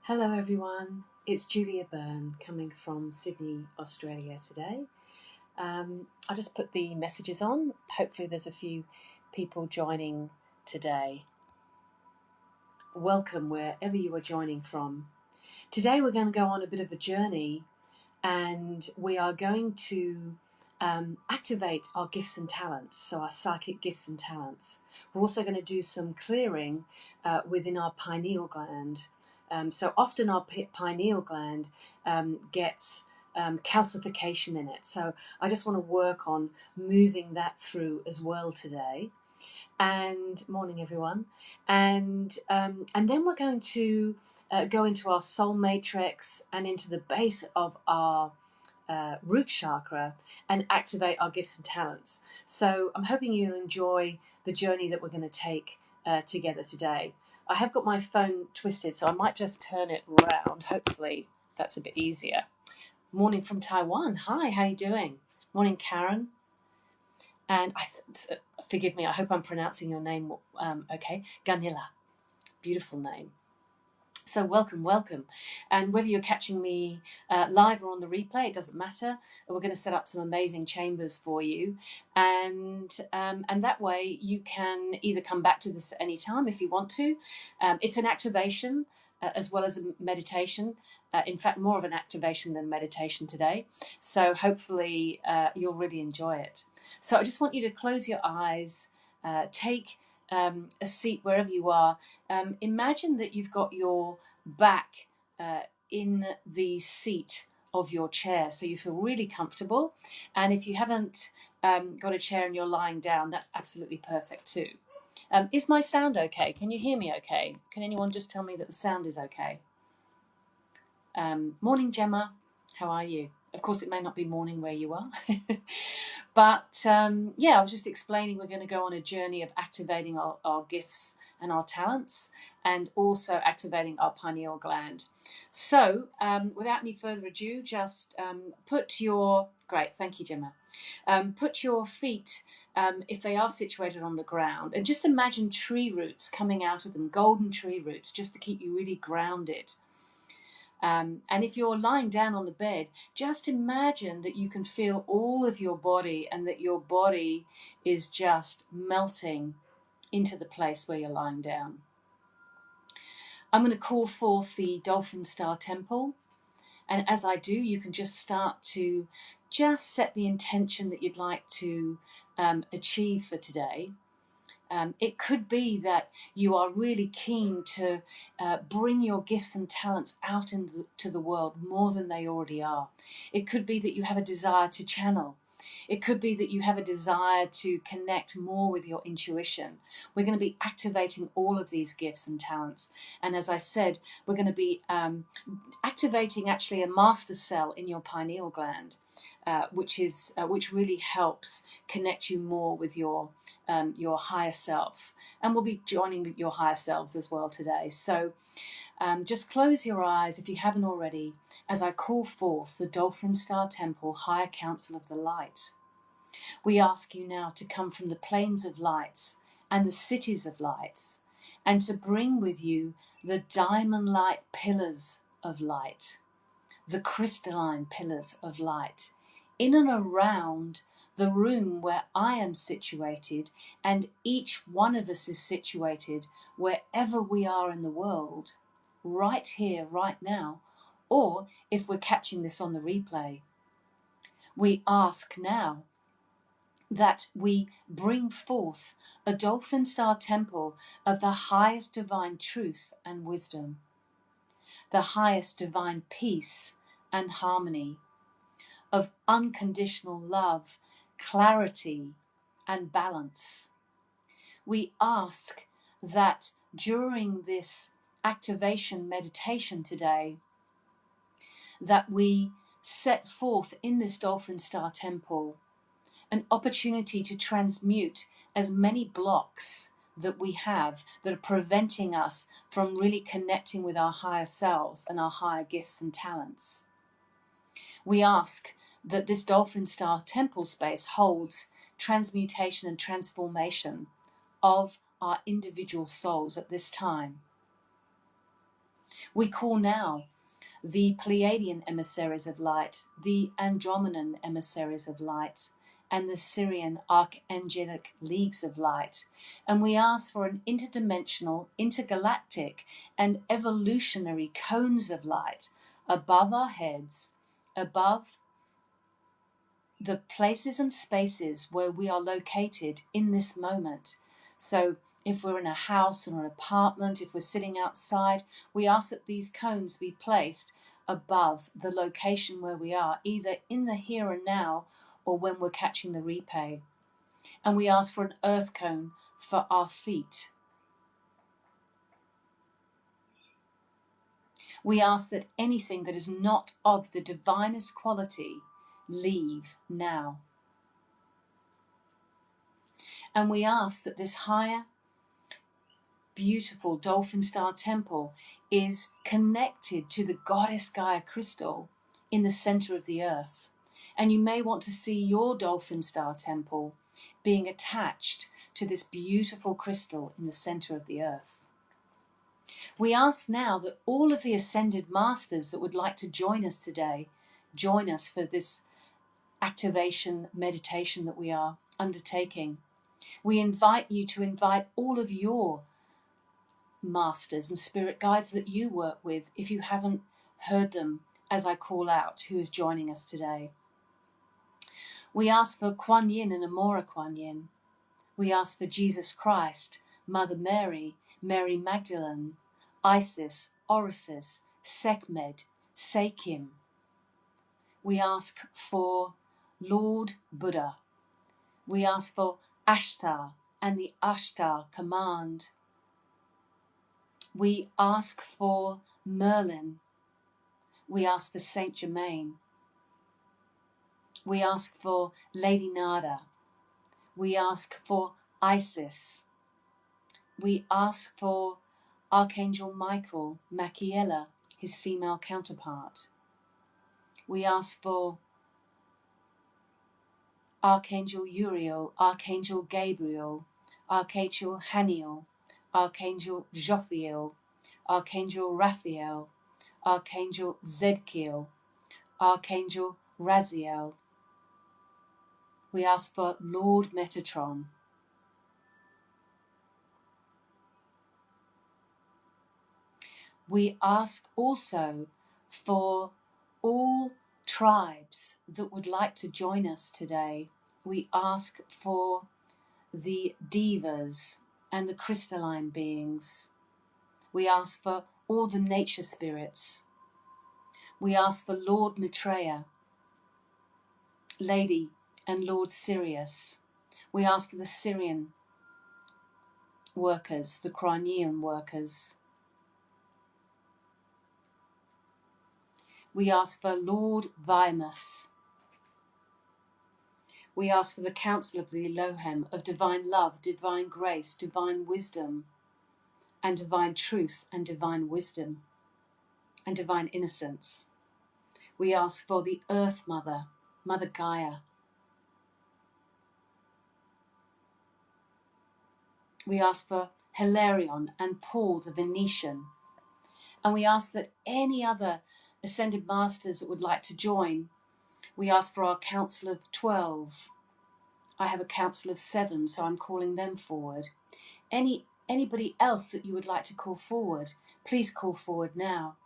Hello everyone, it's Julia Byrne coming from Sydney, Australia today. I just put the messages on. Hopefully there's a few people joining today. Welcome wherever you are joining from. Today we're going to go on a bit of a journey and we are going to activate our gifts and talents, so our psychic gifts and talents. We're also going to do some clearing within our pineal gland. So often our pineal gland gets calcification in it. So I just want to work on moving that through as well today. And morning, everyone. And then we're going to go into our soul matrix and into the base of our root chakra and activate our gifts and talents. So I'm hoping you'll enjoy the journey that we're going to take together today. I have got my phone twisted, so I might just turn it round. Hopefully that's a bit easier. Morning from Taiwan. Hi, how you doing? Morning, Karen. And forgive me, I hope I'm pronouncing your name okay. Ganila. Beautiful name. So welcome. And whether you're catching me live or on the replay, it doesn't matter. We're going to set up some amazing chambers for you. And that way you can either come back to this at any time if you want to. It's an activation as well as a meditation. In fact, more of an activation than meditation today. So hopefully you'll really enjoy it. So I just want you to close your eyes, take a seat wherever you are. Imagine that you've got your back in the seat of your chair, so you feel really comfortable. And if you haven't got a chair and you're lying down, that's absolutely perfect too. Is my sound okay? Can you hear me okay? Can anyone just tell me that the sound is okay? Morning, Gemma. How are you? Of course, it may not be morning where you are. But I was just explaining we're going to go on a journey of activating our gifts and our talents and also activating our pineal gland. So without any further ado, just great, thank you, Gemma. Put your feet, if they are situated on the ground, and just imagine tree roots coming out of them, golden tree roots, just to keep you really grounded. And if you're lying down on the bed, just imagine that you can feel all of your body and that your body is just melting into the place where you're lying down. I'm going to call forth the Dolphin Star Temple. And as I do, you can just start to just set the intention that you'd like to achieve for today. It could be that you are really keen to bring your gifts and talents out into the world more than they already are. It could be that you have a desire to channel. It could be that you have a desire to connect more with your intuition. We're going to be activating all of these gifts and talents. And as I said, we're going to be activating actually a master cell in your pineal gland, which really helps connect you more with your higher self. And we'll be joining with your higher selves as well today. So just close your eyes if you haven't already as I call forth the Dolphin Star Temple Higher Council of the Light. We ask you now to come from the plains of lights and the cities of lights and to bring with you the diamond light pillars of light, the crystalline pillars of light, in and around the room where I am situated and each one of us is situated wherever we are in the world, right here, right now, or if we're catching this on the replay. We ask now that we bring forth a Dolphin Star Temple of the highest divine truth and wisdom, the highest divine peace and harmony, of unconditional love, clarity, and balance. We ask that during this activation meditation today, that we set forth in this Dolphin Star Temple an opportunity to transmute as many blocks that we have that are preventing us from really connecting with our higher selves and our higher gifts and talents. We ask that this Dolphin Star Temple space holds transmutation and transformation of our individual souls at this time. We call now the Pleiadian emissaries of light, the Andromedan emissaries of light, and the Syrian archangelic leagues of light. And we ask for an interdimensional, intergalactic, and evolutionary cones of light above our heads, above the places and spaces where we are located in this moment. So if we're in a house or an apartment, if we're sitting outside, we ask that these cones be placed above the location where we are, either in the here and now or when we're catching the replay. And we ask for an earth cone for our feet. We ask that anything that is not of the divinest quality leave now. And we ask that this higher, beautiful dolphin star temple is connected to the goddess Gaia crystal in the center of the earth. And you may want to see your dolphin star temple being attached to this beautiful crystal in the center of the earth. We ask now that all of the ascended masters that would like to join us today, join us for this activation meditation that we are undertaking. We invite you to invite all of your masters and spirit guides that you work with, if you haven't heard them as I call out who is joining us today. We ask for Kuan Yin and Amora Kuan Yin. We ask for Jesus Christ, Mother Mary, Mary Magdalene, Isis, Orisis, Sekhmet, Sekim. We ask for Lord Buddha. We ask for Ashtar and the Ashtar command. We ask for Merlin. We ask for Saint Germain. We ask for Lady Nada. We ask for Isis. We ask for Archangel Michael, Machiela, his female counterpart. We ask for Archangel Uriel, Archangel Gabriel, Archangel Haniel, Archangel Jophiel, Archangel Raphael, Archangel Zedkiel, Archangel Raziel. We ask for Lord Metatron. We ask also for all tribes that would like to join us today. We ask for the divas and the crystalline beings. We ask for all the nature spirits. We ask for Lord Maitreya, Lady and Lord Sirius. We ask for the Syrian workers, the Crimean workers. We ask for Lord Vimus. We ask for the Council of the Elohim, of divine love, divine grace, divine wisdom, and divine truth, and divine wisdom, and divine innocence. We ask for the Earth Mother, Mother Gaia. We ask for Hilarion and Paul the Venetian. And we ask that any other ascended masters that would like to join, we ask for our Council of 12. I have a Council of 7, so I'm calling them forward. Anybody else that you would like to call forward, please call forward now.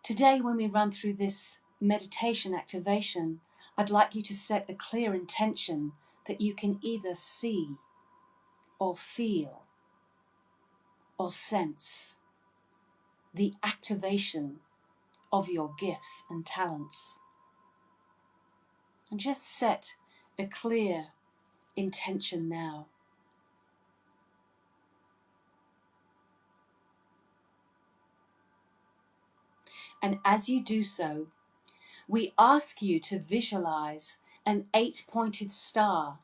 Today, when we run through this meditation activation, I'd like you to set a clear intention that you can either see or feel or sense the activation of your gifts and talents. And just set a clear intention now. And as you do so, we ask you to visualize an 8-pointed star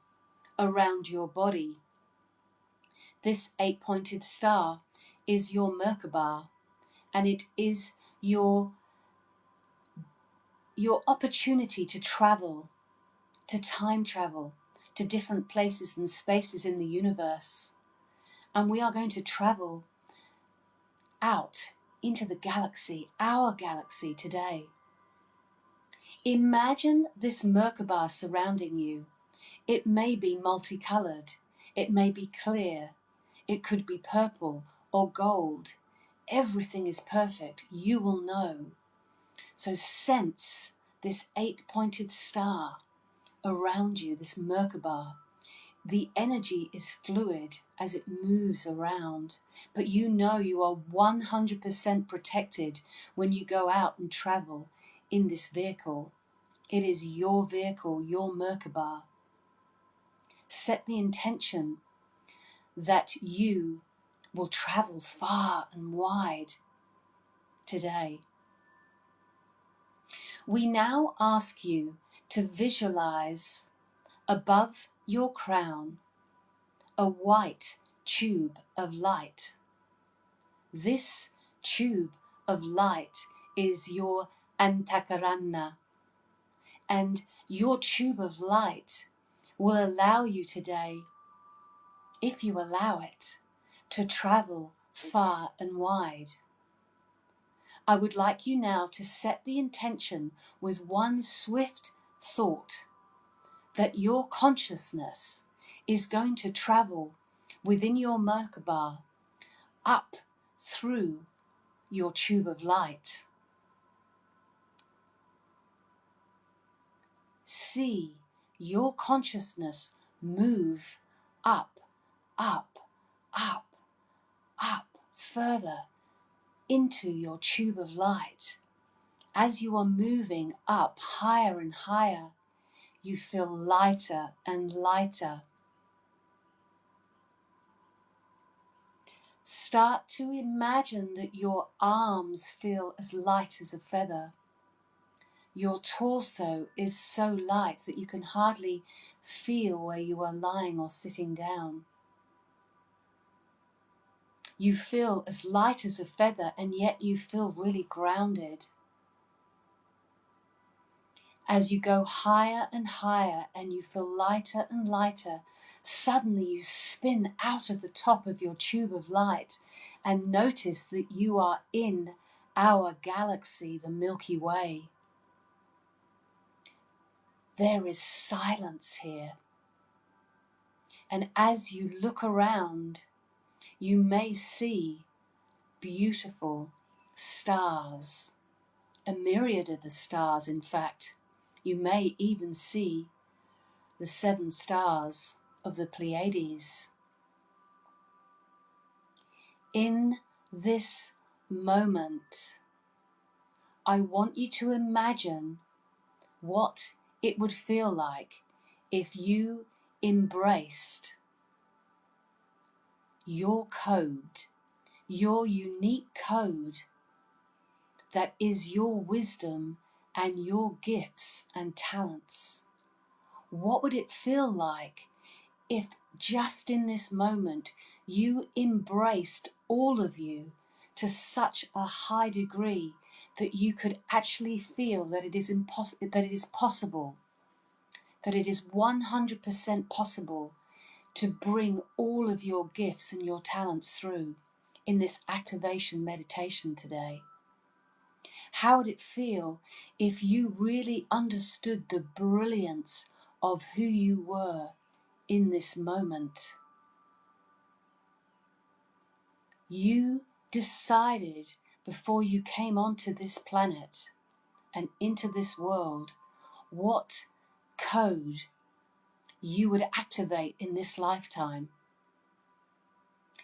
around your body. This 8-pointed star is your Merkaba, and it is your opportunity to travel, to time travel, to different places and spaces in the universe. And we are going to travel out into the galaxy, our galaxy today. Imagine this Merkaba surrounding you. It may be multicolored, it may be clear, it could be purple or gold. Everything is perfect, you will know. So sense this 8-pointed star around you, this Merkaba. The energy is fluid as it moves around, but you know you are 100% protected when you go out and travel in this vehicle. It is your vehicle, your Merkaba. Set the intention that you will travel far and wide today. We now ask you to visualize above your crown a white tube of light. This tube of light is your Antakarana, and your tube of light will allow you today, if you allow it, to travel far and wide. I would like you now to set the intention with one swift thought that your consciousness is going to travel within your Merkaba up through your tube of light. See your consciousness move up, up, up, up, further into your tube of light. As you are moving up higher and higher, you feel lighter and lighter. Start to imagine that your arms feel as light as a feather. Your torso is so light that you can hardly feel where you are lying or sitting down. You feel as light as a feather, and yet you feel really grounded. As you go higher and higher and you feel lighter and lighter, suddenly you spin out of the top of your tube of light and notice that you are in our galaxy, the Milky Way. There is silence here. And as you look around, you may see beautiful stars, a myriad of the stars, in fact. You may even see the 7 stars of the Pleiades. In this moment, I want you to imagine what it would feel like if you embraced your code, your unique code that is your wisdom and your gifts and talents. What would it feel like if just in this moment you embraced all of you to such a high degree that you could actually feel that it is possible, that it is 100% possible to bring all of your gifts and your talents through in this activation meditation today? How would it feel if you really understood the brilliance of who you were in this moment? You decided before you came onto this planet and into this world what code you would activate in this lifetime.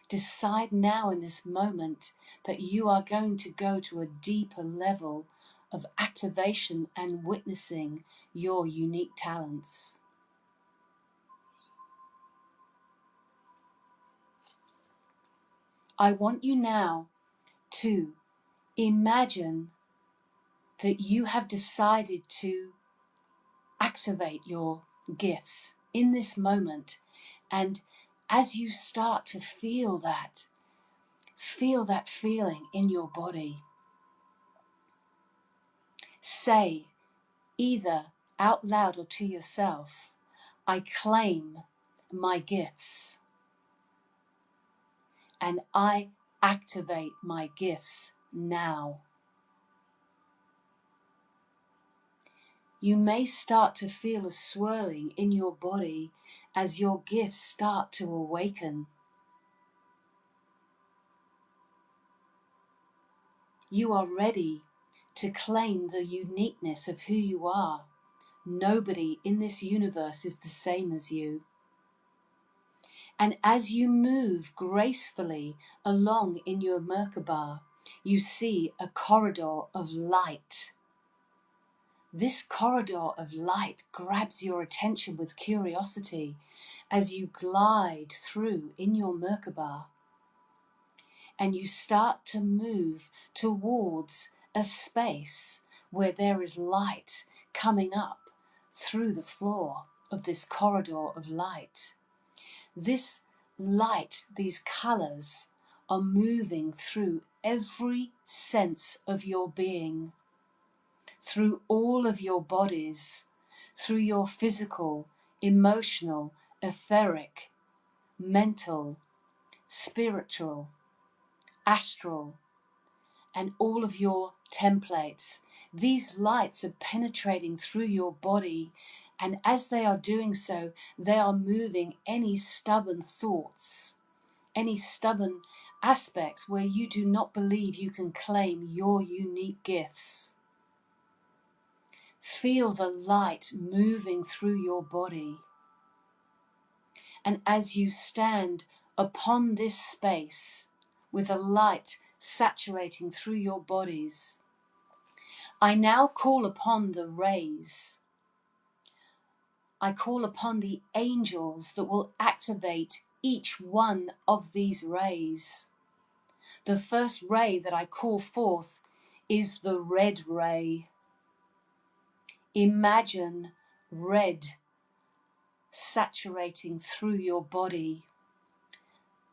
Decide now in this moment that you are going to go to a deeper level of activation and witnessing your unique talents. I want you now to imagine that you have decided to activate your gifts in this moment, and as you start to feel that feeling in your body, say either out loud or to yourself, I claim my gifts and I activate my gifts now. You may start to feel a swirling in your body as your gifts start to awaken. You are ready to claim the uniqueness of who you are. Nobody in this universe is the same as you. And as you move gracefully along in your Merkaba, you see a corridor of light. This corridor of light grabs your attention with curiosity as you glide through in your Merkaba, and you start to move towards a space where there is light coming up through the floor of this corridor of light. This light, these colours, are moving through every sense of your being, through all of your bodies, through your physical, emotional, etheric, mental, spiritual, astral, and all of your templates. These lights are penetrating through your body, and as they are doing so, they are moving any stubborn thoughts, any stubborn aspects where you do not believe you can claim your unique gifts. Feel the light moving through your body. And as you stand upon this space with a light saturating through your bodies, I now call upon the rays. I call upon the angels that will activate each one of these rays. The first ray that I call forth is the red ray. Imagine red saturating through your body.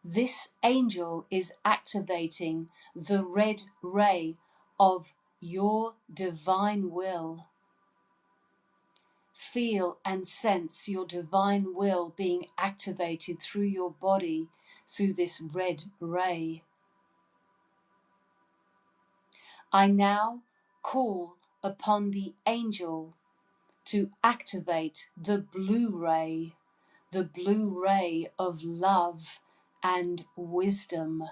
This angel is activating the red ray of your divine will. Feel and sense your divine will being activated through your body through this red ray. I now call upon the angel to activate the blue ray of love and wisdom.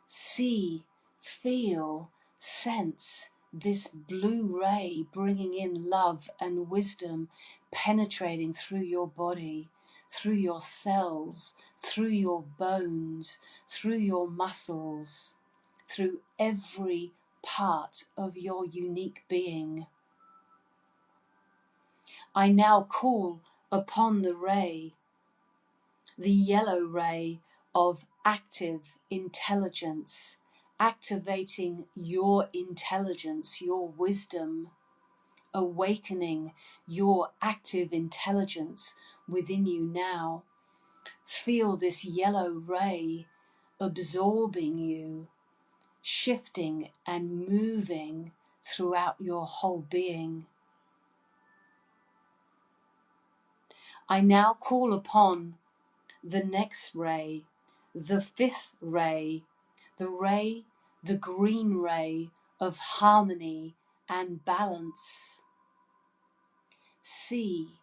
See, feel, sense this blue ray bringing in love and wisdom, penetrating through your body, through your cells, through your bones, through your muscles, through every part of your unique being. I now call upon the ray, the yellow ray of active intelligence, activating your intelligence, your wisdom, awakening your active intelligence within you now. Feel this yellow ray absorbing you, shifting and moving throughout your whole being. I now call upon the next ray, the fifth ray, the green ray of harmony and balance. See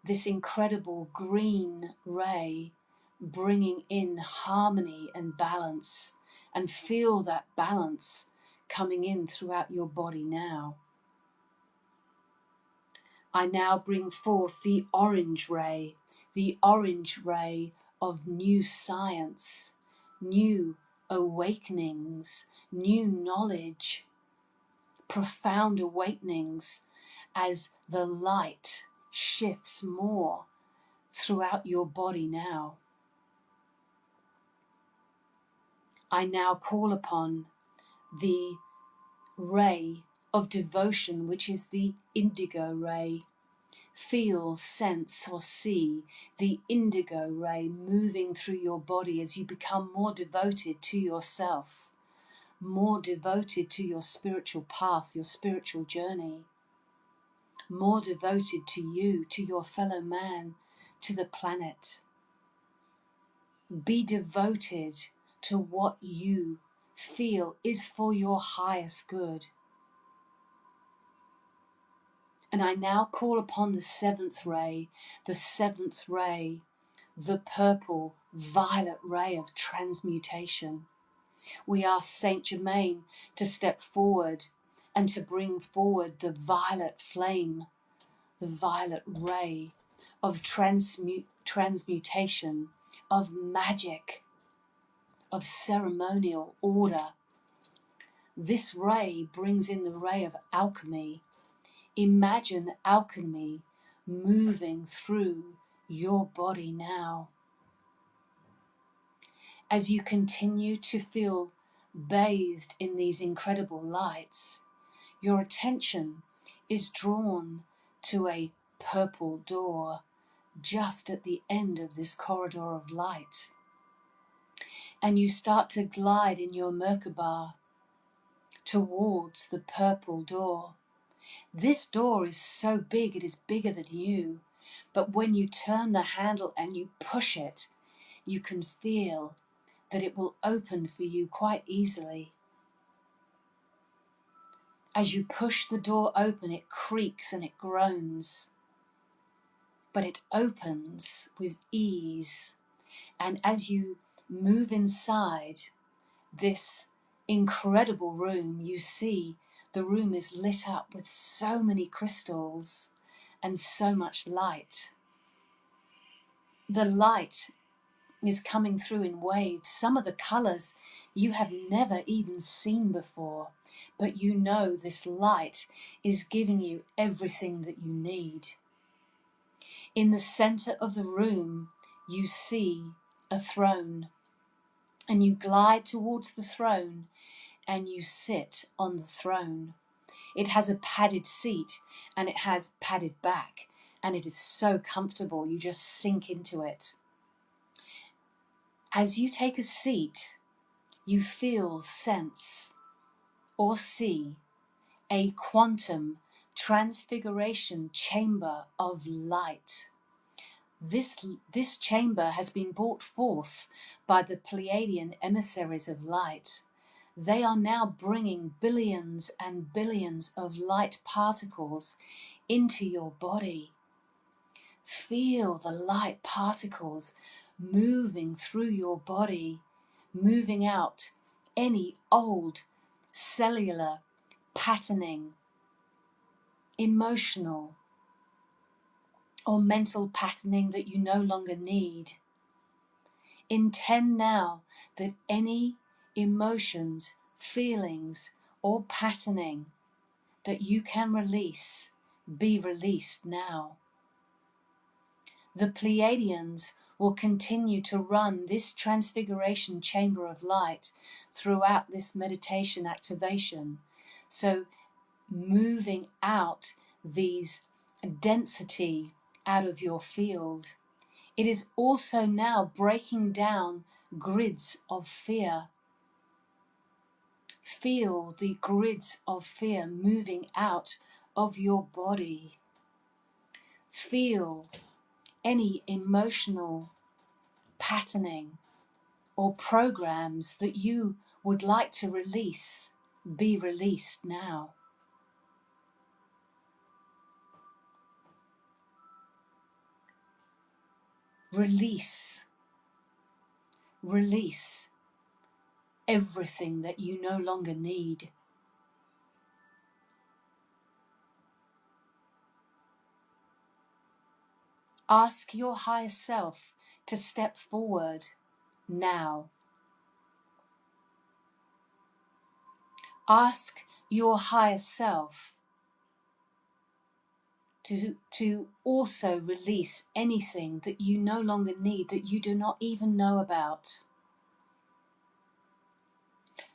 this incredible green ray bringing in harmony and balance, and feel that balance coming in throughout your body now. I now bring forth the orange ray of new science, new awakenings, new knowledge, profound awakenings as the light shifts more throughout your body now. I now call upon the ray of devotion, which is the indigo ray. Feel, sense or see the indigo ray moving through your body as you become more devoted to yourself, more devoted to your spiritual path, your spiritual journey, more devoted to you, to your fellow man, to the planet. Be devoted to what you feel is for your highest good. And I now call upon the seventh ray, the purple violet ray of transmutation. We ask Saint Germain to step forward and to bring forward the violet flame, the violet ray of transmutation, of magic, of ceremonial order. This ray brings in the ray of alchemy. Imagine alchemy moving through your body now. As you continue to feel bathed in these incredible lights, your attention is drawn to a purple door just at the end of this corridor of light. And you start to glide in your Merkaba towards the purple door. This door is so big, it is bigger than you. But when you turn the handle and you push it, you can feel that it will open for you quite easily. As you push the door open, it creaks and it groans. But it opens with ease. And as you move inside this incredible room, you see the room is lit up with so many crystals and so much light. The light is coming through in waves. Some of the colours you have never even seen before, but you know this light is giving you everything that you need. In the centre of the room, you see a throne, and you glide towards the throne and you sit on the throne. It has a padded seat and it has padded back, and it is so comfortable, you just sink into it. As you take a seat, you feel, sense, or see a quantum transfiguration chamber of light. This chamber has been brought forth by the Pleiadian emissaries of light. They are now bringing billions and billions of light particles into your body. Feel the light particles moving through your body, moving out any old cellular patterning, emotional or mental patterning that you no longer need. Intend now that any emotions, feelings, or patterning that you can release be released now. The Pleiadians will continue to run this transfiguration chamber of light throughout this meditation activation. So moving out these density out of your field. It is also now breaking down grids of fear. Feel the grids of fear moving out of your body. Feel any emotional patterning or programs that you would like to release be released now. Release everything that you no longer need. Ask your higher self to step forward now. Ask your higher self to also release anything that you no longer need, that you do not even know about.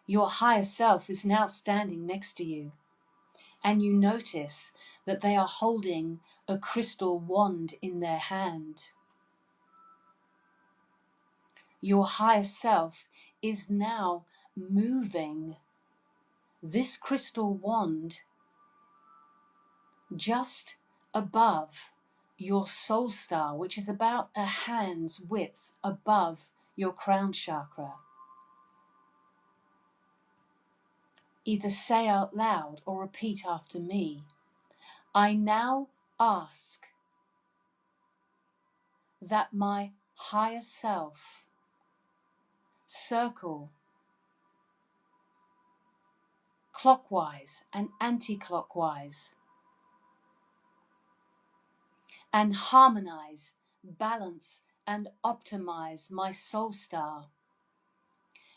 Your higher self is now standing next to you, and you notice that they are holding a crystal wand in their hand. Your higher self is now moving this crystal wand just above your soul star, which is about a hand's width above your crown chakra. Either say out loud or repeat after me. I now ask that my higher self circle clockwise and anti-clockwise and harmonize, balance and optimize my soul star.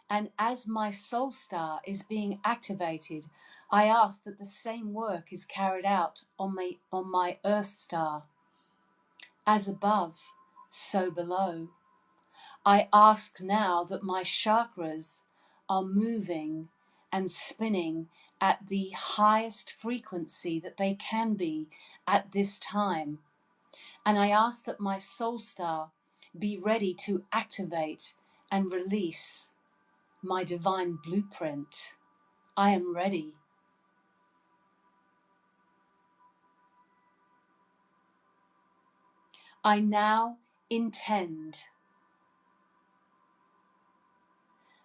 And as my soul star is being activated, I ask that the same work is carried out on my earth star. As above, so below. I ask now that my chakras are moving and spinning at the highest frequency that they can be at this time. And I ask that my soul star be ready to activate and release my divine blueprint. I am ready. I now intend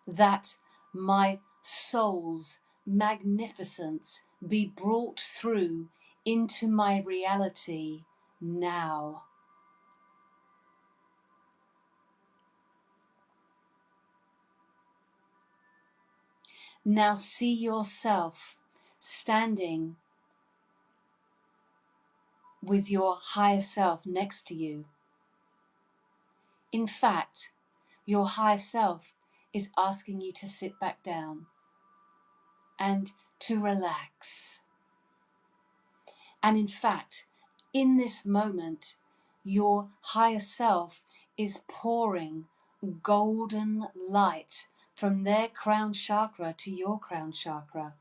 that my soul's magnificence be brought through into my reality now. Now see yourself standing with your higher self next to you. In fact, your higher self is asking you to sit back down and to relax. And in fact, in this moment, your higher self is pouring golden light from their crown chakra to your crown chakra.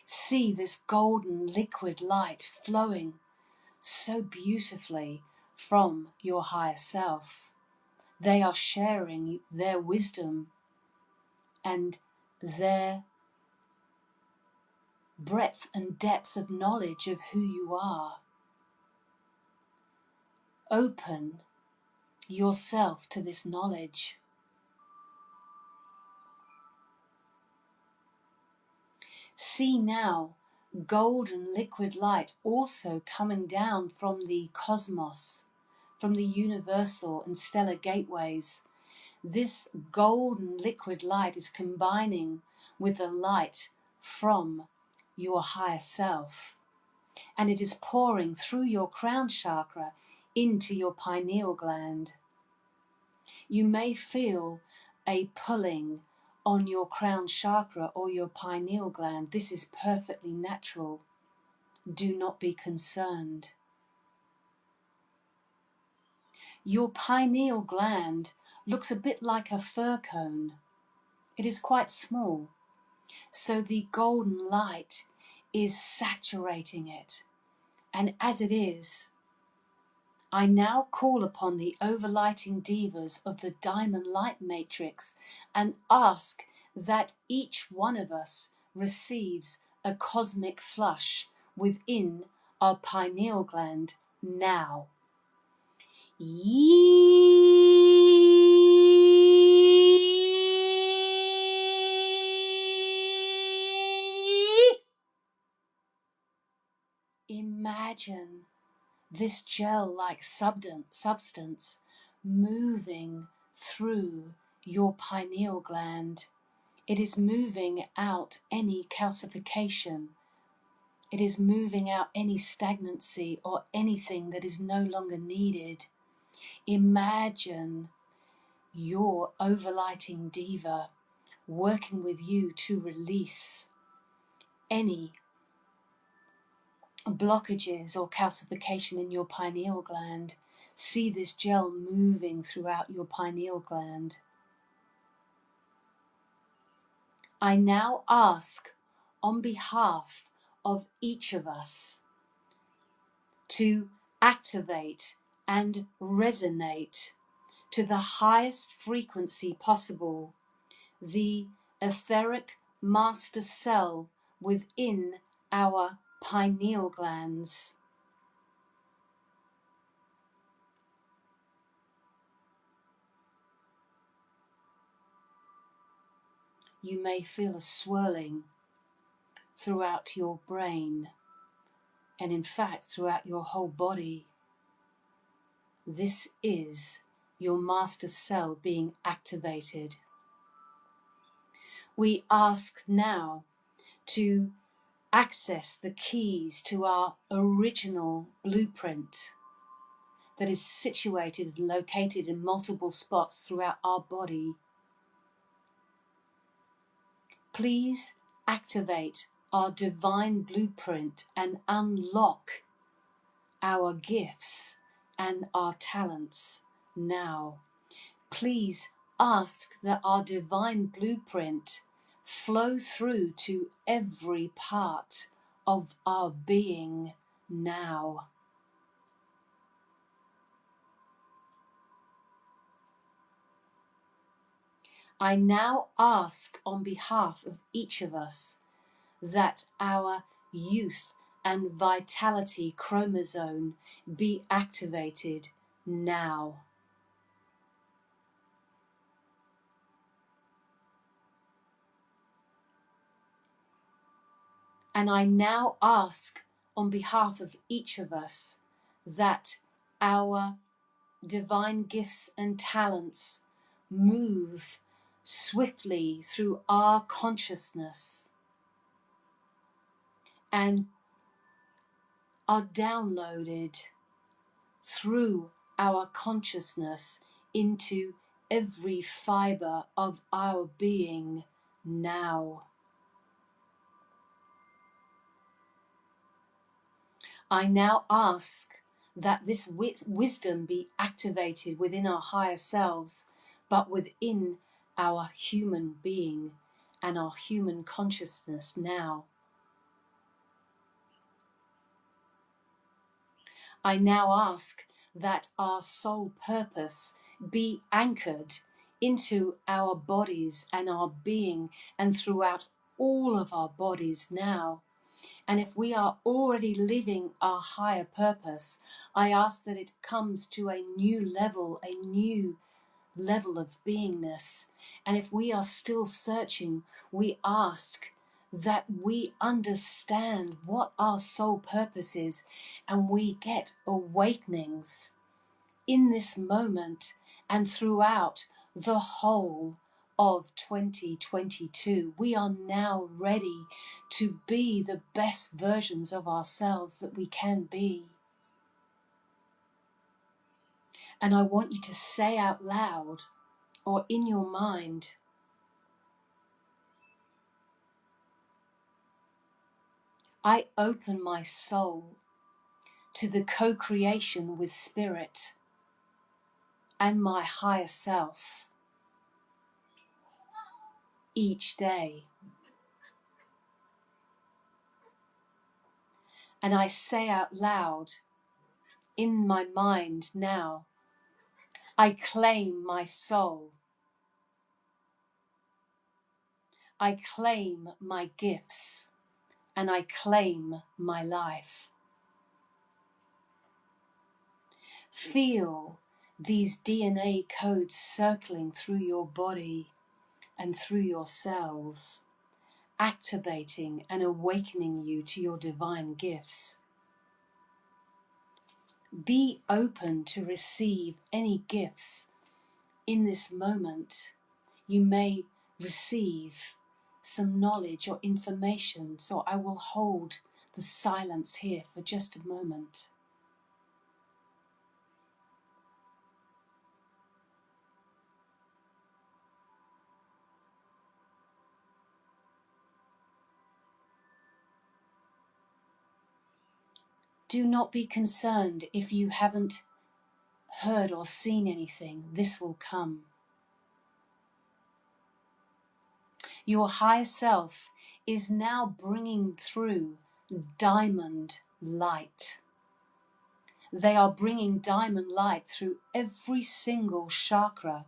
See this golden liquid light flowing so beautifully from your higher self. They are sharing their wisdom and their breadth and depth of knowledge of who you are. Open yourself to this knowledge. See now golden liquid light also coming down from the cosmos, from the universal and stellar gateways. This golden liquid light is combining with the light from your higher self, and it is pouring through your crown chakra into your pineal gland. You may feel a pulling on your crown chakra or your pineal gland. This is perfectly natural. Do not be concerned. Your pineal gland looks a bit like a fir cone. It is quite small, so the golden light is saturating it. And as it is, I now call upon the overlighting divas of the diamond light matrix and ask that each one of us receives a cosmic flush within our pineal gland now. Imagine this gel-like substance moving through your pineal gland. It is moving out any calcification. It is moving out any stagnancy or anything that is no longer needed. Imagine your overlighting diva working with you to release any blockages or calcification in your pineal gland. See this gel moving throughout your pineal gland. I now ask on behalf of each of us to activate and resonate to the highest frequency possible the etheric master cell within our pineal glands. You may feel a swirling throughout your brain, and in fact throughout your whole body. This is your master cell being activated. We ask now to access the keys to our original blueprint that is situated and located in multiple spots throughout our body. Please activate our divine blueprint and unlock our gifts and our talents now. Please ask that our divine blueprint flow through to every part of our being now. I now ask on behalf of each of us that our youth and vitality chromosome be activated now. And I now ask on behalf of each of us that our divine gifts and talents move swiftly through our consciousness and are downloaded through our consciousness into every fiber of our being now. I now ask that this wisdom be activated within our higher selves, but within our human being and our human consciousness now. I now ask that our soul purpose be anchored into our bodies and our being and throughout all of our bodies now. And if we are already living our higher purpose, I ask that it comes to a new level of beingness. And if we are still searching, we ask that we understand what our soul purpose is, and we get awakenings in this moment and throughout the whole of 2022. We are now ready to be the best versions of ourselves that we can be. And I want you to say out loud or in your mind, I open my soul to the co-creation with spirit and my higher self each day. And I say out loud in my mind now, I claim my soul. I claim my gifts and I claim my life. Feel these DNA codes circling through your body and through your cells, activating and awakening you to your divine gifts. Be open to receive any gifts in this moment. You may receive some knowledge or information, so I will hold the silence here for just a moment. Do not be concerned if you haven't heard or seen anything. This will come. Your higher self is now bringing through diamond light. They are bringing diamond light through every single chakra.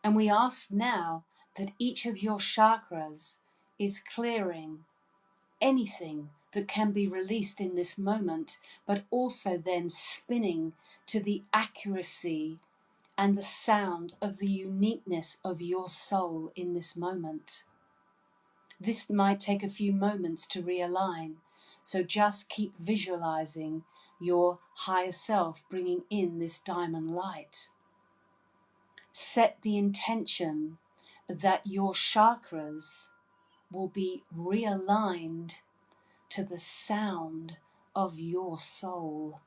And we ask now that each of your chakras is clearing anything that can be released in this moment, but also then spinning to the accuracy and the sound of the uniqueness of your soul in this moment. This might take a few moments to realign, so just keep visualizing your higher self bringing in this diamond light. Set the intention that your chakras will be realigned to the sound of your soul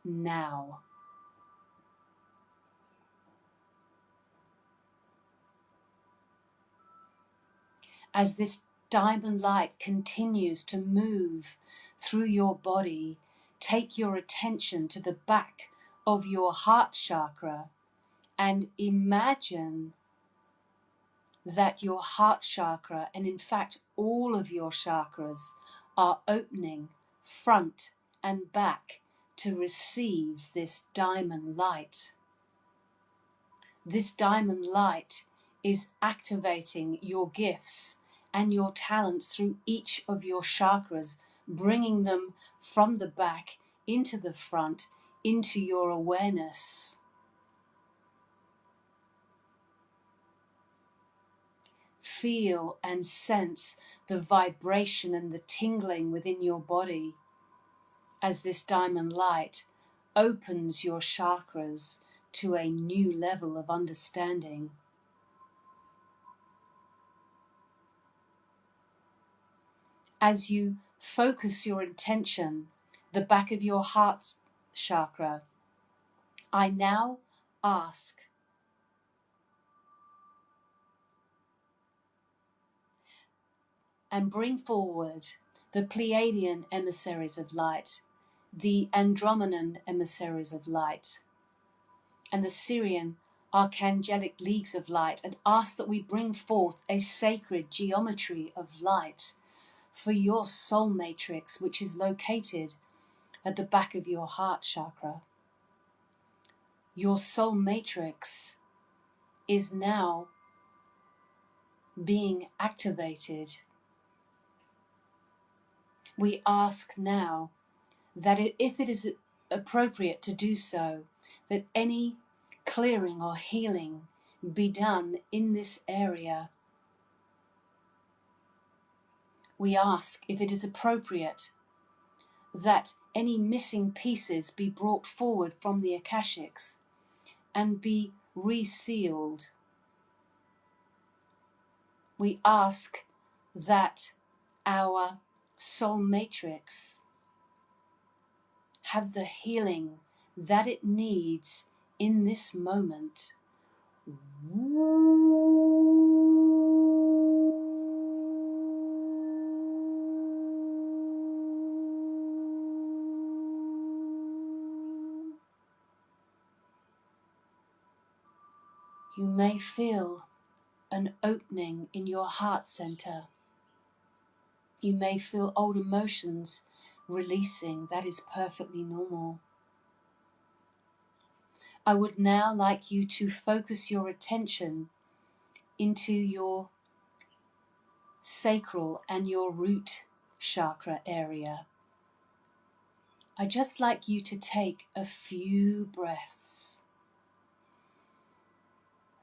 now. As this diamond light continues to move through your body, take your attention to the back of your heart chakra and imagine that your heart chakra, and in fact all of your chakras, are opening front and back to receive this diamond light. This diamond light is activating your gifts and your talents through each of your chakras, bringing them from the back into the front, into your awareness. Feel and sense the vibration and the tingling within your body as this diamond light opens your chakras to a new level of understanding. As you focus your intention, the back of your heart chakra, I now ask and bring forward the Pleiadian emissaries of light, the Andromedan emissaries of light, and the Syrian archangelic leagues of light, and ask that we bring forth a sacred geometry of light for your soul matrix, which is located at the back of your heart chakra. Your soul matrix is now being activated. We ask now that if it is appropriate to do so, that any clearing or healing be done in this area. We ask if it is appropriate that any missing pieces be brought forward from the Akashics and be resealed. We ask that our soul matrix have the healing that it needs in this moment. You may feel an opening in your heart center. You may feel old emotions releasing. That is perfectly normal. I would now like you to focus your attention into your sacral and your root chakra area. I'd just like you to take a few breaths.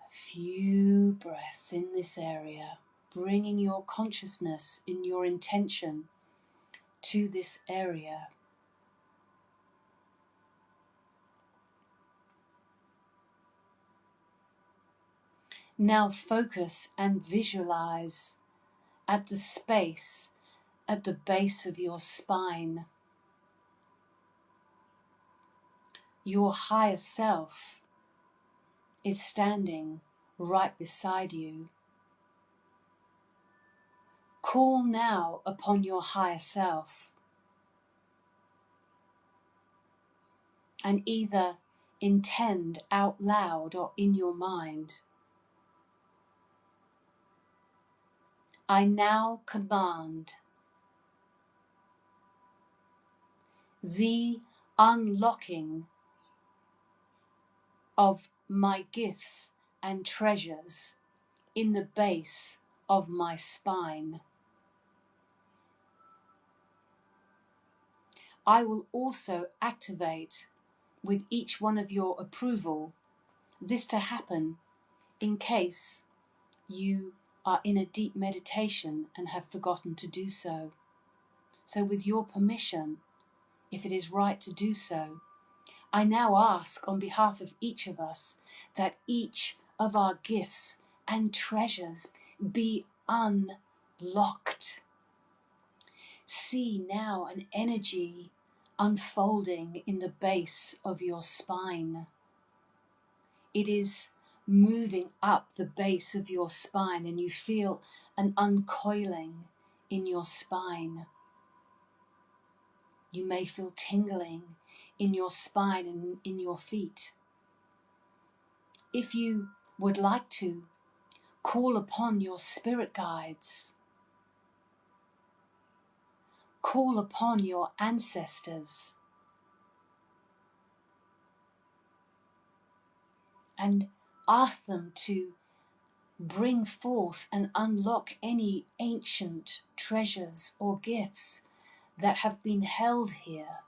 A few breaths in this area, bringing your consciousness in your intention to this area. Now focus and visualize at the space at the base of your spine. Your higher self is standing right beside you. Call now upon your higher self and either intend out loud or in your mind. I now command the unlocking of my gifts and treasures in the base of my spine. I will also activate with each one of your approval this to happen in case you are in a deep meditation and have forgotten to do so. So with your permission, if it is right to do so, I now ask on behalf of each of us that each of our gifts and treasures be unlocked. See now an energy unfolding in the base of your spine. It is moving up the base of your spine, and you feel an uncoiling in your spine. You may feel tingling in your spine and in your feet. If you would like to, call upon your spirit guides. Call upon your ancestors. And ask them to bring forth and unlock any ancient treasures or gifts that have been held here.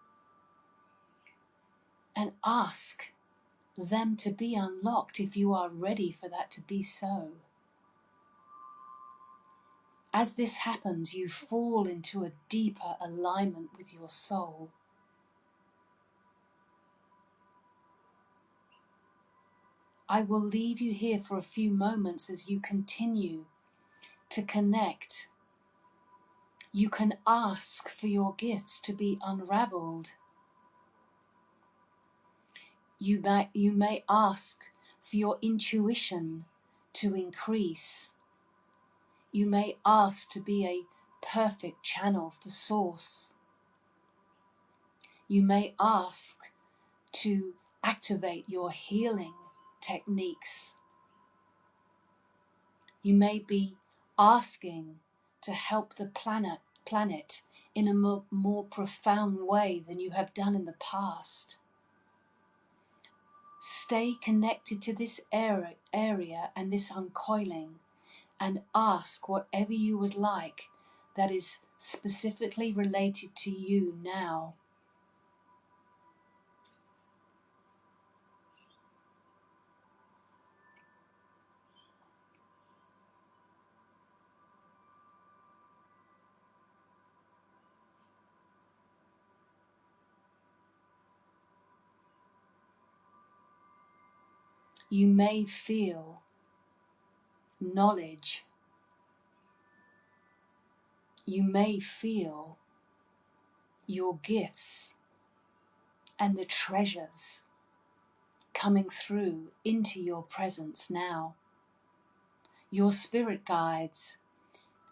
And ask them to be unlocked if you are ready for that to be so. As this happens, you fall into a deeper alignment with your soul. I will leave you here for a few moments as you continue to connect. You can ask for your gifts to be unraveled. You may ask for your intuition to increase. You may ask to be a perfect channel for source. You may ask to activate your healing techniques. You may be asking to help the planet in a more profound way than you have done in the past. Stay connected to this area and this uncoiling, and ask whatever you would like that is specifically related to you now. You may feel knowledge. You may feel your gifts and the treasures coming through into your presence now. Your spirit guides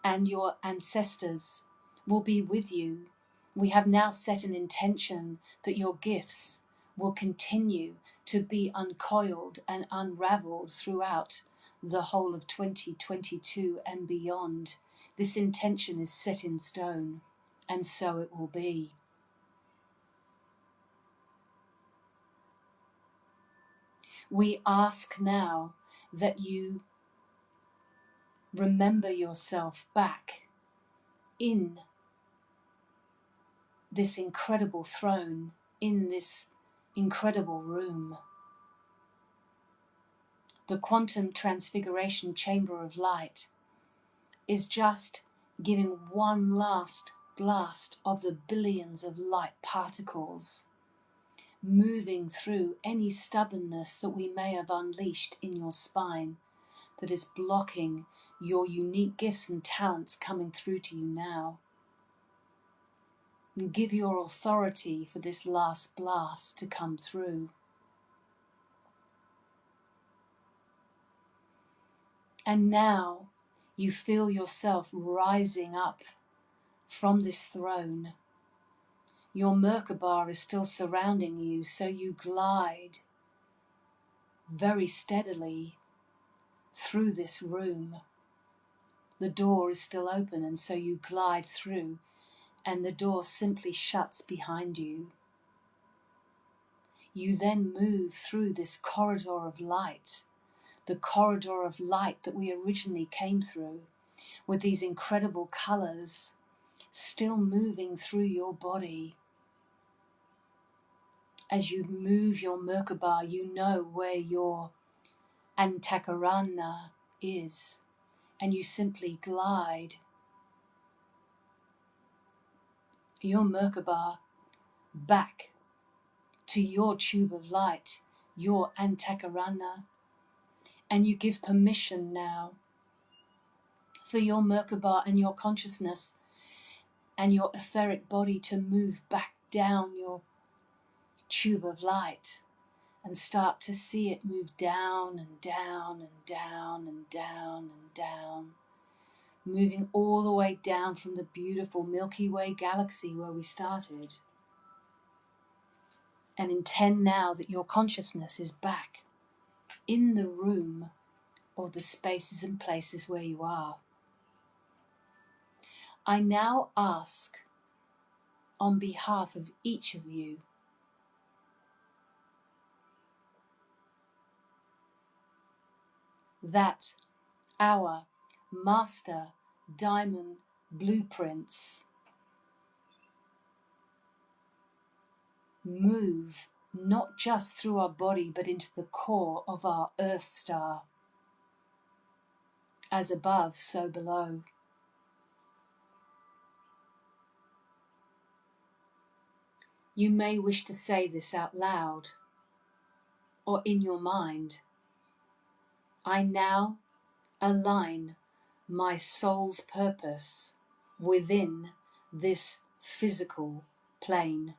and your ancestors will be with you. We have now set an intention that your gifts will continue to be uncoiled and unraveled throughout the whole of 2022 and beyond. This intention is set in stone, and so it will be. We ask now that you remember yourself back in this incredible throne, in this incredible room. The quantum transfiguration chamber of light is just giving one last blast of the billions of light particles, moving through any stubbornness that we may have unleashed in your spine that is blocking your unique gifts and talents coming through to you now. And give your authority for this last blast to come through. And now you feel yourself rising up from this throne. Your Merkaba is still surrounding you, so you glide very steadily through this room. The door is still open, and so you glide through, and the door simply shuts behind you. You then move through this corridor of light, the corridor of light that we originally came through, with these incredible colours still moving through your body. As you move your Merkaba, you know where your Antakarana is, and you simply glide your Merkaba back to your tube of light, your Antakarana, and you give permission now for your Merkaba and your consciousness and your etheric body to move back down your tube of light and start to see it move down and down and down and down and down, moving all the way down from the beautiful Milky Way galaxy where we started. And intend now that your consciousness is back in the room or the spaces and places where you are. I now ask on behalf of each of you that our master diamond blueprints move not just through our body but into the core of our earth star. As above, so below. You may wish to say this out loud or in your mind. I now align my soul's purpose within this physical plane.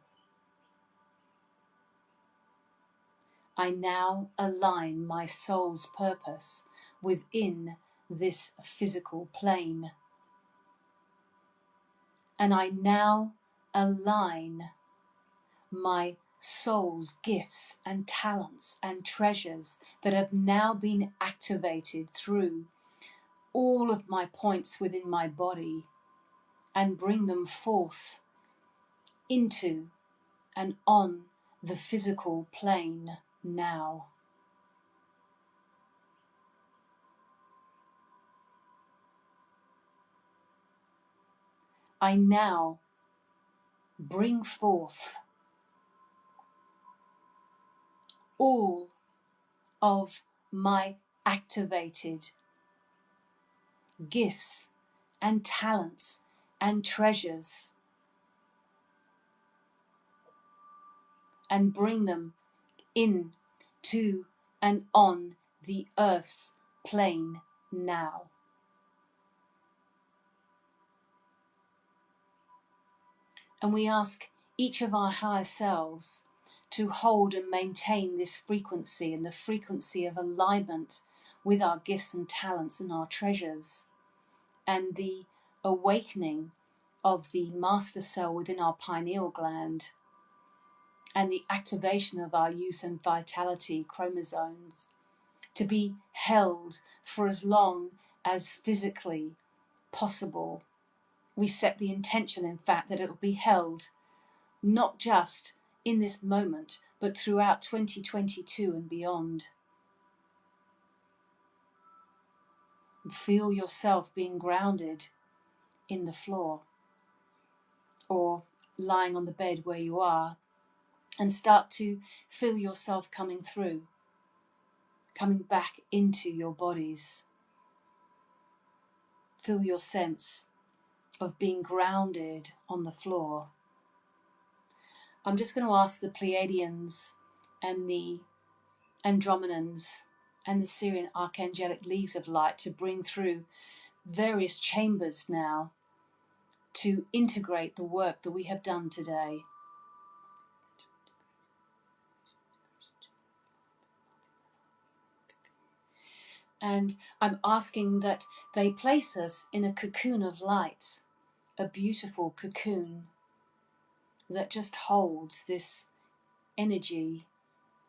I now align my soul's purpose within this physical plane. And I now align my soul's gifts and talents and treasures that have now been activated through all of my points within my body and bring them forth into and on the physical plane now. I now bring forth all of my activated gifts and talents and treasures and bring them in to and on the earth's plane now. And we ask each of our higher selves to hold and maintain this frequency and the frequency of alignment with our gifts and talents and our treasures, and the awakening of the master cell within our pineal gland, and the activation of our youth and vitality chromosomes to be held for as long as physically possible. We set the intention, in fact, that it will be held not just in this moment, but throughout 2022 and beyond. Feel yourself being grounded in the floor or lying on the bed where you are, and start to feel yourself coming through, coming back into your bodies. Feel your sense of being grounded on the floor. I'm just going to ask the Pleiadians and the Andromedans and the Syrian Archangelic Leagues of Light to bring through various chambers now to integrate the work that we have done today. And I'm asking that they place us in a cocoon of light, a beautiful cocoon that just holds this energy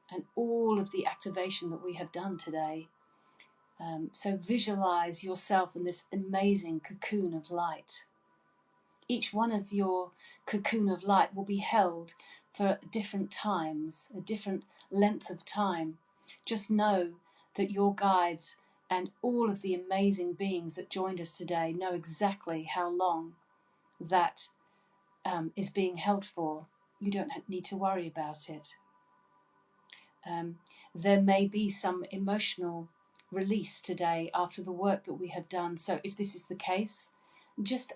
and all of the activation that we have done today. So visualize yourself in this amazing cocoon of light. Each one of your cocoon of light will be held for different times, a different length of time. Just know that your guides and all of the amazing beings that joined us today know exactly how long that is being held for. You don't need to worry about it. There may be some emotional release today after the work that we have done. So if this is the case, just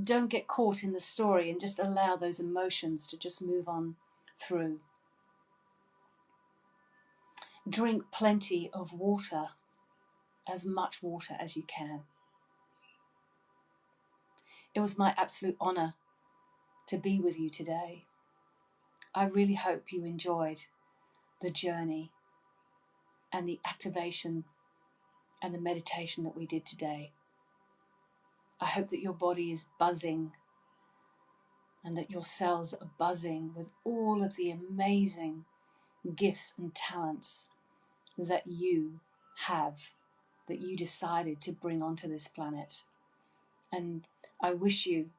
don't get caught in the story and just allow those emotions to just move on through. Drink plenty of water, as much water as you can. It was my absolute honour to be with you today. I really hope you enjoyed the journey and the activation and the meditation that we did today. I hope that your body is buzzing and that your cells are buzzing with all of the amazing gifts and talents that you have, that you decided to bring onto this planet. And I wish you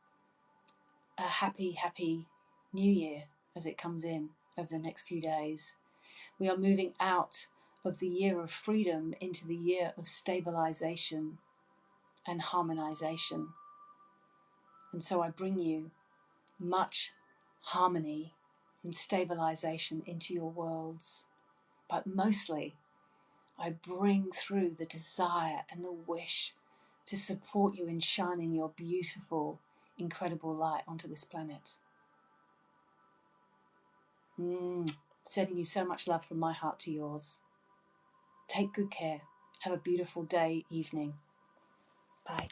a happy, happy new year as it comes in over the next few days. We are moving out of the year of freedom into the year of stabilization and harmonization. And so I bring you much harmony and stabilization into your worlds. But mostly, I bring through the desire and the wish to support you in shining your beautiful, incredible light onto this planet. Sending you so much love from my heart to yours. Take good care. Have a beautiful day, evening. Bye.